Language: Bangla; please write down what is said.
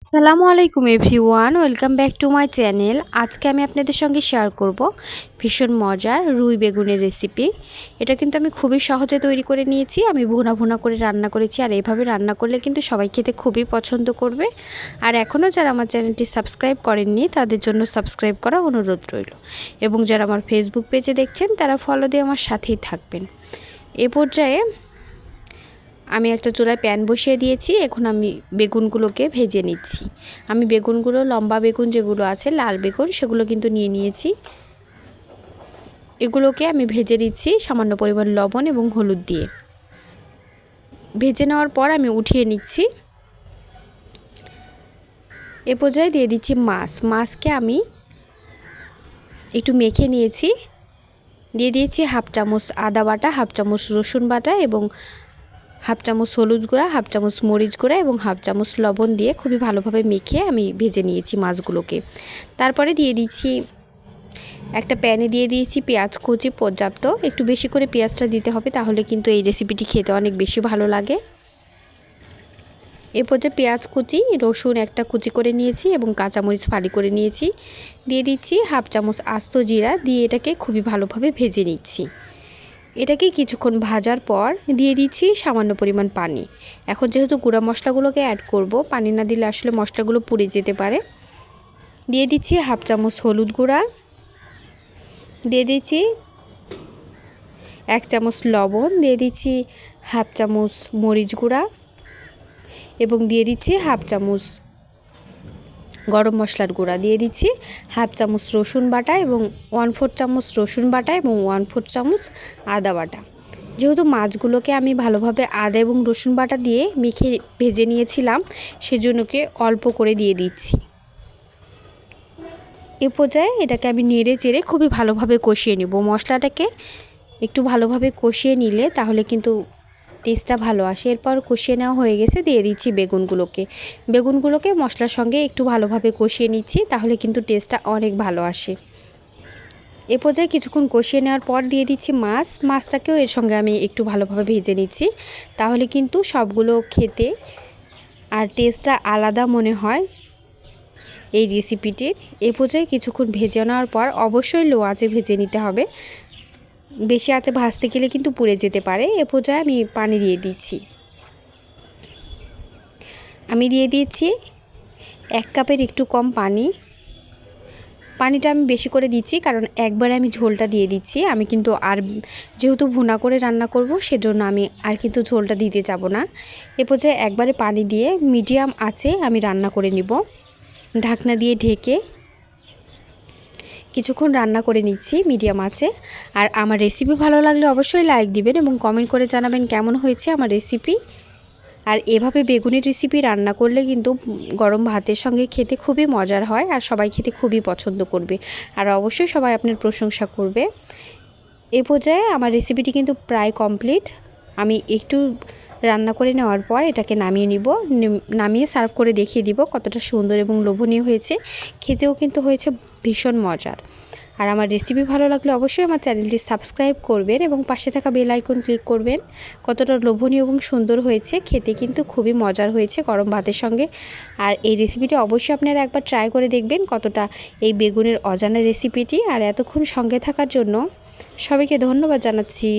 আসসালামু আলাইকুম everyone, welcome back to my channel. আজকে আমি আপনাদের সঙ্গে শেয়ার করব ভীষণ মজার রুই বেগুনের রেসিপি। এটা কিন্তু আমি খুবই সহজে তৈরি করে নিয়েছি। আমি ভুনা ভুনা করে রান্না করেছি, আর এইভাবে রান্না করলে কিন্তু সবাই খেতে খুবই পছন্দ করবে। আর এখনও যারা আমার চ্যানেলটি সাবস্ক্রাইব করেননি তাদের জন্য সাবস্ক্রাইব করা অনুরোধ রইল, এবং যারা আমার ফেসবুক পেজে দেখছেন তারা ফলো দিয়ে আমার সাথেই থাকবেন। এ পর্যায়ে আমি একটা চুলায় প্যান বসিয়ে দিয়েছি। এখন আমি বেগুনগুলোকে ভেজে নিচ্ছি। আমি বেগুনগুলো লম্বা বেগুন যেগুলো আছে, লাল বেগুন, সেগুলো কিন্তু নিয়ে নিয়েছি। এগুলোকে আমি ভেজে নিচ্ছি সামান্য পরিমাণ লবণ এবং হলুদ দিয়ে। ভেজে নেওয়ার পর আমি উঠিয়ে নিচ্ছি। এ পর্যায়ে দিয়ে দিচ্ছি মাছকে আমি একটু মেখে নিয়েছি। দিয়ে দিয়েছি হাফ চামচ আদা বাটা, হাফ চামচ রসুন বাটা এবং হাফ চামচ হলুদ গুঁড়া, হাফ চামচ মরিচ গুঁড়া এবং হাফ চামচ লবণ দিয়ে খুবই ভালোভাবে মেখে আমি ভেজে নিয়েছি মাছগুলোকে। তারপরে দিয়ে দিচ্ছি একটা প্যানে দিয়ে দিয়েছি পেঁয়াজ কুচি পর্যাপ্ত। একটু বেশি করে পেঁয়াজটা দিতে হবে, তাহলে কিন্তু এই রেসিপিটি খেতে অনেক বেশি ভালো লাগে। এরপর যে পেঁয়াজ কুচি, রসুন একটা কুচি করে নিয়েছি এবং কাঁচামরিচ ফালি করে নিয়েছি। দিয়ে দিচ্ছি হাফ চামচ আস্ত জিরা, দিয়ে এটাকে খুবই ভালোভাবে ভেজে নিচ্ছি। এটাকে কিছুক্ষণ ভাজার পর দিয়ে দিচ্ছি সামান্য পরিমাণ পানি। এখন যেহেতু গুঁড়া মশলাগুলোকে অ্যাড করব, পানি না দিলে আসলে মশলাগুলো পুড়ে যেতে পারে। দিয়ে দিচ্ছি হাফ চামচ হলুদ গুঁড়া, দিয়ে দিচ্ছি এক চামচ লবণ, দিয়ে দিচ্ছি হাফ চামচ মরিচ গুঁড়া এবং দিয়ে দিচ্ছি হাফ চামচ গরম মশলার গুঁড়া, দিয়ে দিচ্ছি হাফ চামচ রসুন বাটা এবং 1/4 চামচ রসুন বাটা এবং 1/4 চামচ আদা বাটা। যেহেতু মাছগুলোকে আমি ভালোভাবে আদা এবং রসুন বাটা দিয়ে মেখে ভেজে নিয়েছিলাম, সেজন্যকে অল্প করে দিয়ে দিচ্ছি। এ পর্যায়ে এটাকে আমি নেড়ে চেড়ে খুবই ভালোভাবে কষিয়ে নেব। মশলাটাকে একটু ভালোভাবে কষিয়ে নিলে তাহলে কিন্তু টেস্টটা ভালো আসে। এরপর কষিয়ে নেওয়া হয়ে গেছে, দিয়ে দিচ্ছি বেগুনগুলোকে মশলার সঙ্গে একটু ভালোভাবে কষিয়ে নিচ্ছি, তাহলে কিন্তু টেস্টটা অনেক ভালো আসে। এ পর্যায়ে কিছুক্ষণ কষিয়ে নেওয়ার পর দিয়ে দিচ্ছি মাছটাকেও এর সঙ্গে আমি একটু ভালোভাবে ভেজে নিচ্ছি, তাহলে কিন্তু সবগুলো খেতে আর টেস্টটা আলাদা মনে হয় এই রেসিপিটির। এ পর্যায়ে কিছুক্ষণ ভেজে নেওয়ার পর অবশ্যই লো আঁচে ভেজে নিতে হবে, বেশি আঁচে ভাজতে গেলে কিন্তু পুড়ে যেতে পারে। এ পর্যায়ে আমি পানি দিয়ে দিচ্ছি। আমি দিয়ে দিয়েছি 1 কাপের একটু কম পানি। পানিটা আমি বেশি করে দিচ্ছি কারণ একবারে আমি ঝোলটা দিয়ে দিচ্ছি। আমি কিন্তু আর যেহেতু ভুনা করে রান্না করব, সেজন্য আমি আর কিন্তু ঝোলটা দিতে যাব না। এ পর্যায়ে একবারে পানি দিয়ে মিডিয়াম আঁচে আমি রান্না করে নিব। ঢাকনা দিয়ে ঢেকে কিছুক্ষণ রান্না করে নিচ্ছি মিডিয়াম আঁচে। আর আমার রেসিপি ভালো লাগলে অবশ্যই লাইক দিবেন এবং কমেন্ট করে জানাবেন কেমন হয়েছে আমার রেসিপি। আর এভাবে বেগুনের রেসিপি রান্না করলে কিন্তু গরম ভাতের সঙ্গে খেতে খুবই মজার হয়, আর সবাই খেতে খুবই পছন্দ করবে, আর অবশ্যই সবাই আপনার প্রশংসা করবে। এই পর্যায়ে আমার রেসিপিটি কিন্তু প্রায় কমপ্লিট। আমি একটু রান্না করে নেওয়ার পর এটাকে নামিয়ে নিব। নামিয়ে সার্ভ করে দেখিয়ে দিব কতটা সুন্দর এবং লোভনীয় হয়েছে। খেতেও কিন্তু হয়েছে ভীষণ মজার। আর আমার রেসিপি ভালো লাগলে অবশ্যই আমার চ্যানেলটি সাবস্ক্রাইব করবেন এবং পাশে থাকা বেল আইকন ক্লিক করবেন। কতটা লোভনীয় এবং সুন্দর হয়েছে, খেতে কিন্তু খুবই মজার হয়েছে গরম ভাতের সঙ্গে। আর এই রেসিপিটি অবশ্যই আপনারা একবার ট্রাই করে দেখবেন কতটা এই বেগুনের অজানা রেসিপিটি। আর এতক্ষণ সঙ্গে থাকার জন্য সবাইকে ধন্যবাদ জানাচ্ছি।